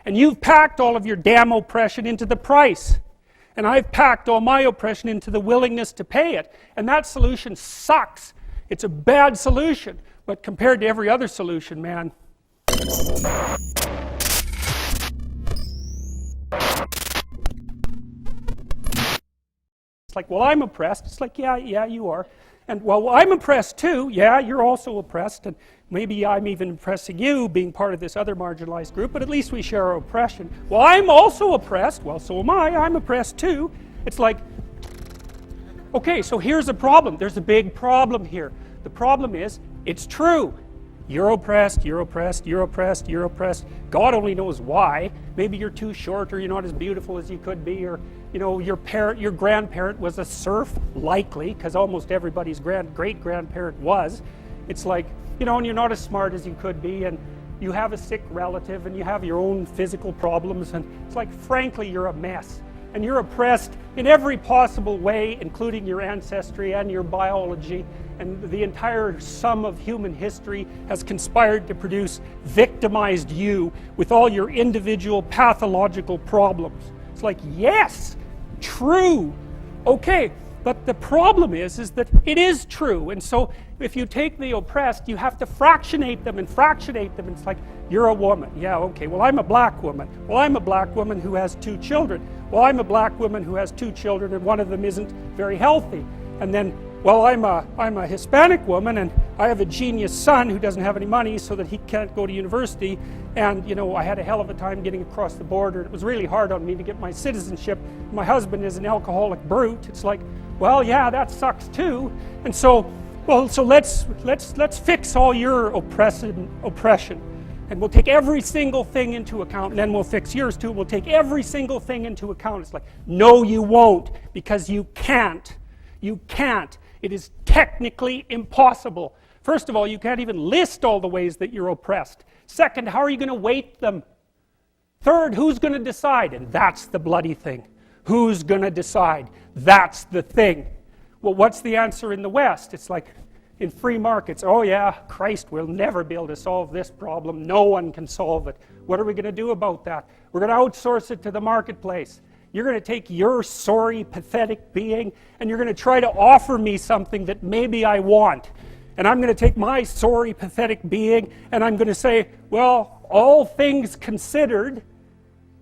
And you've packed all of your damn oppression into the price. And I've packed all my oppression into the willingness to pay it. And that solution sucks. It's a bad solution. But compared to every other solution, man. It's like, well, I'm oppressed. It's like, yeah, you are. And, well, I'm oppressed too. Yeah, you're also oppressed. And maybe I'm even oppressing you, being part of this other marginalized group, but at least we share our oppression. Well, I'm also oppressed. Well, so am I. I'm oppressed too. It's like, okay, so here's a problem. There's a big problem here. The problem is, it's true. You're oppressed, you're oppressed, you're oppressed, you're oppressed. God only knows why. Maybe you're too short, or you're not as beautiful as you could be, or you know, your grandparent was a serf, likely, because almost everybody's great-grandparent was. It's like, you know, and you're not as smart as you could be, and you have a sick relative, and you have your own physical problems, and it's like, frankly, you're a mess. And you're oppressed in every possible way, including your ancestry and your biology, and the entire sum of human history has conspired to produce victimized you with all your individual pathological problems. It's like, yes, true, okay, but the problem is that it is true, and so if you take the oppressed, you have to fractionate them, and it's like, you're a woman, yeah, okay, well, I'm a black woman, well, I'm a black woman who has 2 children, well, I'm a black woman who has 2 children, and one of them isn't very healthy, and then, well, I'm a Hispanic woman, and I have a genius son who doesn't have any money so that he can't go to university, and, you know, I had a hell of a time getting across the border. It was really hard on me to get my citizenship. My husband is an alcoholic brute. It's like, well, yeah, that sucks too. And so, well, so let's fix all your oppression, and we'll take every single thing into account, and then we'll fix yours too. We'll take every single thing into account. It's like, no, you won't, because you can't. You can't. It is technically impossible. First of all, you can't even list all the ways that you're oppressed. Second, how are you going to weight them? Third, who's going to decide? And that's the bloody thing. Who's going to decide? That's the thing. Well, what's the answer in the West? It's like, in free markets, oh yeah, Christ, we'll never be able to solve this problem. No one can solve it. What are we going to do about that? We're going to outsource it to the marketplace. You're going to take your sorry, pathetic being, and you're going to try to offer me something that maybe I want. And I'm going to take my sorry, pathetic being, and I'm going to say, well, all things considered,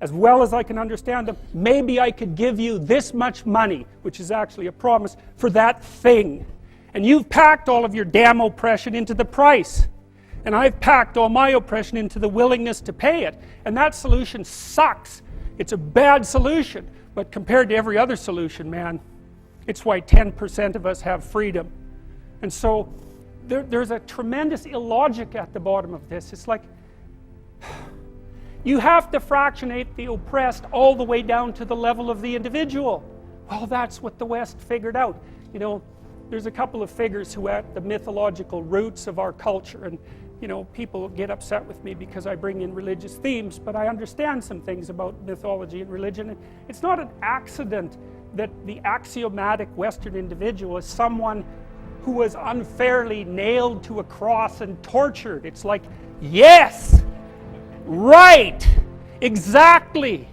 as well as I can understand them, maybe I could give you this much money, which is actually a promise, for that thing. And you've packed all of your damn oppression into the price. And I've packed all my oppression into the willingness to pay it. And that solution sucks. It's a bad solution, but compared to every other solution, man, it's why 10% of us have freedom. And so there's a tremendous illogic at the bottom of this. It's like, you have to fractionate the oppressed all the way down to the level of the individual. Well, that's what the West figured out. You know, there's a couple of figures who are at the mythological roots of our culture, and you know, people get upset with me because I bring in religious themes, but I understand some things about mythology and religion. It's not an accident that the axiomatic Western individual is someone who was unfairly nailed to a cross and tortured. It's like, yes, right, exactly.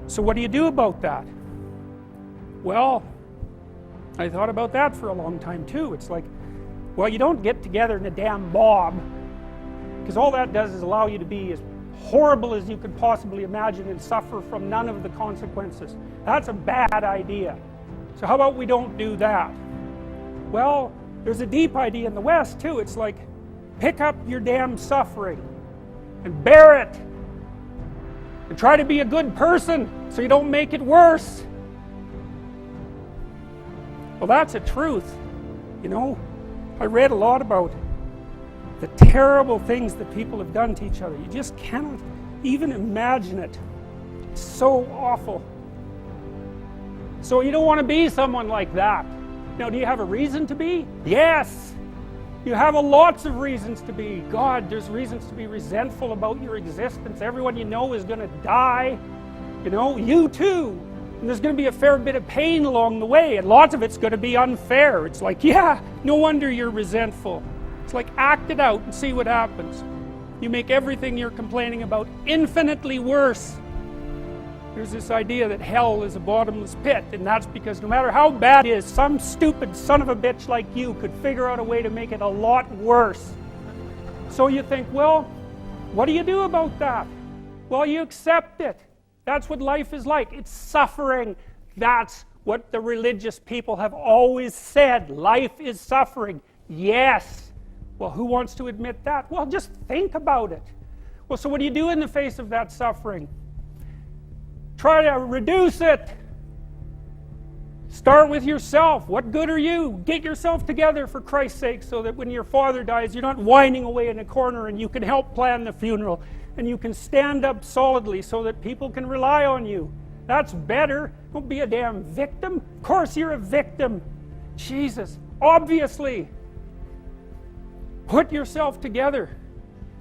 So what do you do about that? Well, I thought about that for a long time too. It's like, well, you don't get together in a damn mob, because all that does is allow you to be as horrible as you could possibly imagine and suffer from none of the consequences. That's a bad idea. So how about we don't do that? Well, there's a deep idea in the West too. It's like, pick up your damn suffering and bear it and try to be a good person so you don't make it worse. Well, that's a truth, you know. I read a lot about the terrible things that people have done to each other. You just cannot even imagine it. It's so awful. So you don't want to be someone like that. Now, do you have a reason to be? Yes. You have lots of reasons to be. God, there's reasons to be resentful about your existence. Everyone you know is going to die. You know, you too. And there's going to be a fair bit of pain along the way, and lots of it's going to be unfair. It's like, yeah, no wonder you're resentful. It's like, act it out and see what happens. You make everything you're complaining about infinitely worse. There's this idea that hell is a bottomless pit, and that's because no matter how bad it is, some stupid son of a bitch like you could figure out a way to make it a lot worse. So you think, well, what do you do about that? Well, you accept it. That's what life is like. It's suffering. That's what the religious people have always said. Life is suffering. Yes. Well, who wants to admit that? Well, just think about it. Well, so what do you do in the face of that suffering? Try to reduce it. Start with yourself. What good are you? Get yourself together for Christ's sake, so that when your father dies, you're not whining away in a corner, and you can help plan the funeral, and you can stand up solidly so that people can rely on you. That's better. Don't be a damn victim. Of course you're a victim. Jesus, obviously. Put yourself together.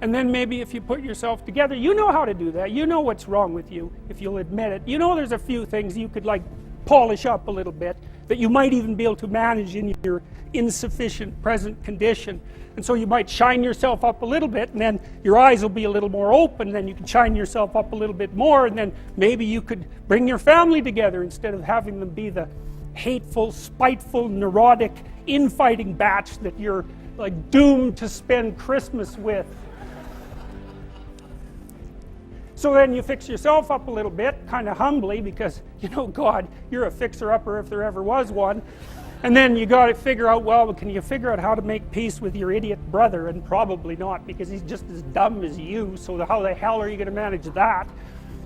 And then maybe if you put yourself together, you know how to do that. You know what's wrong with you, if you'll admit it. You know there's a few things you could like polish up a little bit, that you might even be able to manage in your insufficient present condition. And so you might shine yourself up a little bit, and then your eyes will be a little more open, then you can shine yourself up a little bit more, and then maybe you could bring your family together instead of having them be the hateful, spiteful, neurotic, infighting batch that you're like doomed to spend Christmas with. So then you fix yourself up a little bit, kind of humbly, because, you know, God, you're a fixer-upper if there ever was one. And then you got to figure out, well, can you figure out how to make peace with your idiot brother? And probably not, because he's just as dumb as you, so how the hell are you going to manage that?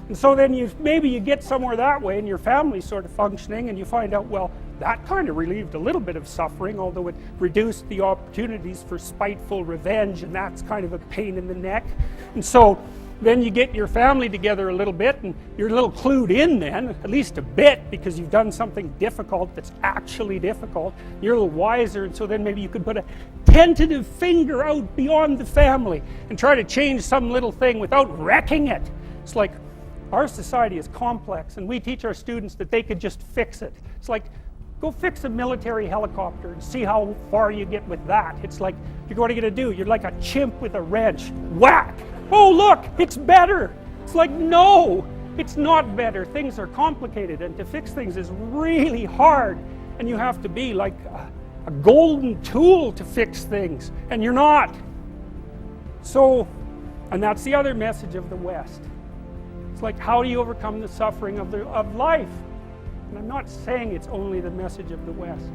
And so then maybe you get somewhere that way, and your family's sort of functioning, and you find out, well, that kind of relieved a little bit of suffering, although it reduced the opportunities for spiteful revenge, and that's kind of a pain in the neck. And so then you get your family together a little bit, and you're a little clued in then, at least a bit, because you've done something difficult that's actually difficult. You're a little wiser, and so then maybe you could put a tentative finger out beyond the family and try to change some little thing without wrecking it. It's like, our society is complex, and we teach our students that they could just fix it. It's like, go fix a military helicopter and see how far you get with that. It's like, what are you going to do? You're like a chimp with a wrench. Whack! Oh look, it's better. It's like, no, it's not better. Things are complicated, and to fix things is really hard, and you have to be like a golden tool to fix things, and you're not. So, and that's the other message of the West. It's like, how do you overcome the suffering of life? And I'm not saying it's only the message of the West.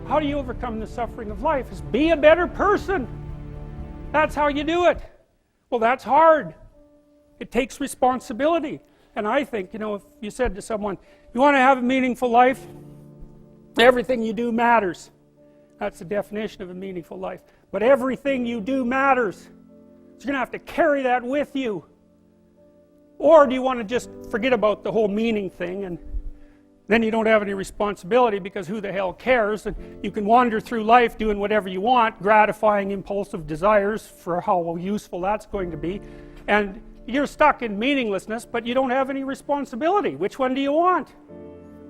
How do you overcome the suffering of life? Is be a better person. That's how you do it. Well, that's hard. It takes responsibility. And I think, you know, if you said to someone, you want to have a meaningful life? Everything you do matters. That's the definition of a meaningful life. But everything you do matters. So you're going to have to carry that with you. Or do you want to just forget about the whole meaning thing, and then you don't have any responsibility, because who the hell cares, and you can wander through life doing whatever you want, gratifying impulsive desires for how useful that's going to be, and you're stuck in meaninglessness, but you don't have any responsibility. Which one do you want?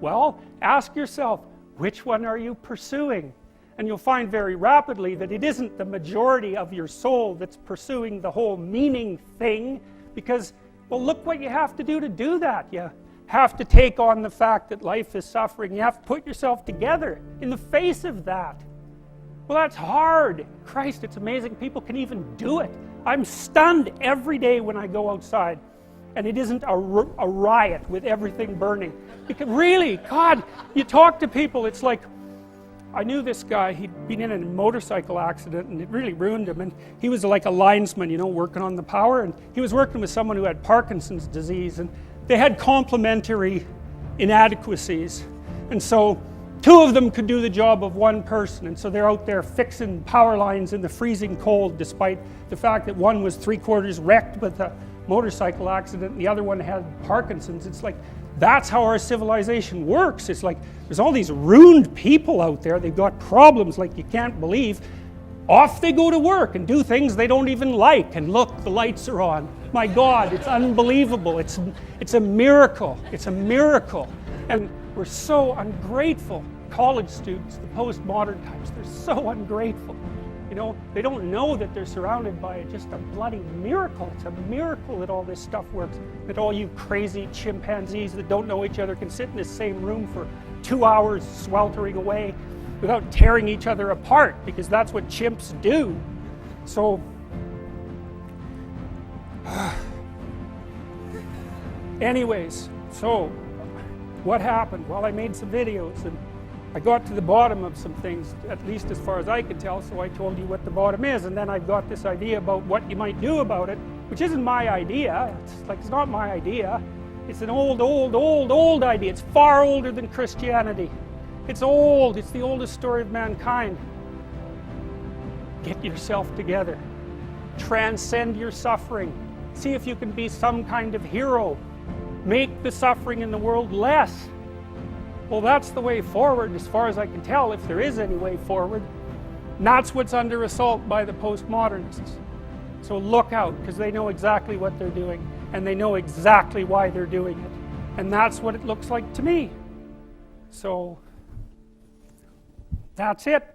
Well, ask yourself, which one are you pursuing? And you'll find very rapidly that it isn't the majority of your soul that's pursuing the whole meaning thing, because, well, look what you have to do that. You have to take on the fact that life is suffering. You have to put yourself together in the face of that. Well, that's hard. Christ, it's amazing people can even do it. I'm stunned every day when I go outside, and it isn't a riot with everything burning. Because really, God, you talk to people, it's like, I knew this guy, he'd been in a motorcycle accident, and it really ruined him, and he was like a linesman, you know, working on the power, and he was working with someone who had Parkinson's disease, and they had complementary inadequacies, and so two of them could do the job of one person, and so they're out there fixing power lines in the freezing cold, despite the fact that one was 3/4 wrecked with a motorcycle accident and the other one had Parkinson's. It's like, that's how our civilization works. It's like, there's all these ruined people out there, they've got problems like you can't believe. Off they go to work and do things they don't even like, and look, the lights are on. My God, it's unbelievable. It's a miracle. It's a miracle. And we're so ungrateful. College students, the postmodern types, they're so ungrateful. You know, they don't know that they're surrounded by just a bloody miracle. It's a miracle that all this stuff works. That all you crazy chimpanzees that don't know each other can sit in the same room for 2 hours sweltering away without tearing each other apart, because that's what chimps do. So, anyways, so what happened? Well, I made some videos and I got to the bottom of some things, at least as far as I could tell, so I told you what the bottom is, and then I've got this idea about what you might do about it, which isn't my idea. It's not my idea. It's an old idea. It's far older than Christianity. It's old. It's the oldest story of mankind. Get yourself together. Transcend your suffering. See if you can be some kind of hero. Make the suffering in the world less. Well, that's the way forward, as far as I can tell, if there is any way forward. And that's what's under assault by the postmodernists. So look out, because they know exactly what they're doing, and they know exactly why they're doing it. And that's what it looks like to me. So, that's it.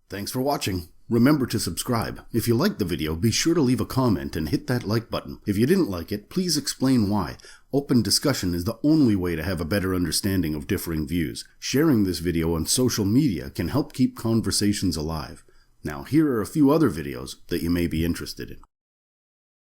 Thanks for watching. Remember to subscribe. If you liked the video, be sure to leave a comment and hit that like button. If you didn't like it, please explain why. Open discussion is the only way to have a better understanding of differing views. Sharing this video on social media can help keep conversations alive. Now, here are a few other videos that you may be interested in.